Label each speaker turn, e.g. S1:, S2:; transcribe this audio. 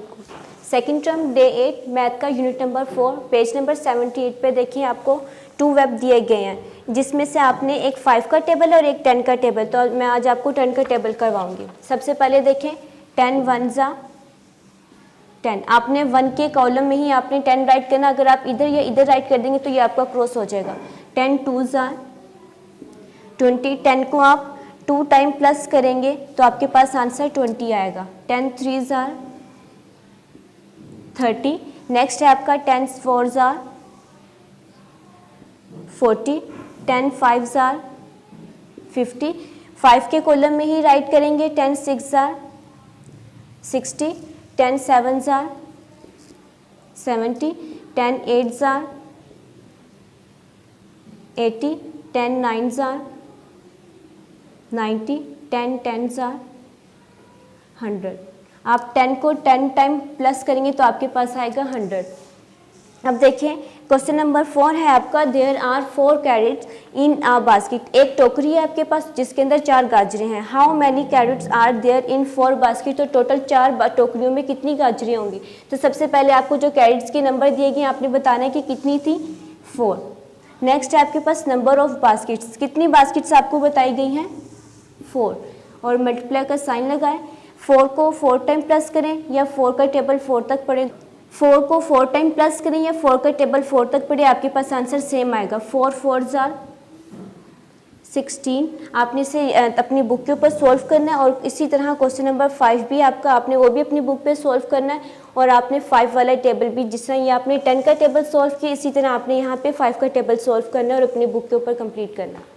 S1: वालेकुम। Second term day 8 math का unit number 4 page number 78 पे देखिए आपको 2 वेब दिए गए हैं, जिसमें से आपने एक 5 का टेबल और एक 10 का टेबल। तो मैं आज आपको 10 का टेबल करवाऊंगी। सबसे पहले देखें 10 1 जा 10। आपने 1 के कॉलम में ही आपने 10 राइट करना। अगर आप इधर या इधर राइट कर देंगे तो ये आपका क्रॉस हो जाएगा। 10 2 जा 20। 10 को आप 2 टाइम प्लस करेंगे तो आपके पास आंसर 20 आएगा। 10 3 जार 30। नेक्स्ट है आपका 10 4 जार 40। 10 5 जार 50। 5 के कॉलम में ही राइट करेंगे। 10 6 jar 60। 10 7 jar 70। 10 8 jar 80। 10 9 jar 90। 10 10 jar 100। आप 10 को 10 टाइम प्लस करेंगे तो आपके पास आएगा 100। अब देखिए क्वेश्चन नंबर 4 है आपका, there are 4 carrots in a basket. एक टोकरी है आपके पास जिसके अंदर 4 गाजरें हैं। How many carrots are there in 4 basket. तो टोटल 4 टोकरियों में कितनी गाजरें होंगी। तो सबसे पहले आपको जो कैरेट्स के नंबर दिए गए आपने बताना है कि कितनी थी, 4। नेक्स्ट है आपके पास नंबर ऑफ बास्केट्स। कितनी बास्केट्स आपको बताई गई हैं, 4। और मल्टीप्लाई का साइन लगाएं। 4 को 4 टाइम प्लस करें या 4 का टेबल 4 तक पढ़ें। 4 को 4 टाइम प्लस करें या 4 का टेबल 4 तक पढ़े, आपके पास आंसर सेम आएगा। 4 4 जार 16। आपने इसे अपनी बुक के ऊपर सॉल्व करना है। और इसी तरह क्वेश्चन नंबर 5 भी आपका, आपने वो भी अपनी बुक पे सॉल्व करना है। और आपने 5 वाला टेबल भी, जिस तरह ये आपने 10 का टेबल सॉल्व किया, इसी तरह आपने यहाँ पे 5 का टेबल सॉल्व करना है और अपनी बुक के ऊपर कंप्लीट करना है।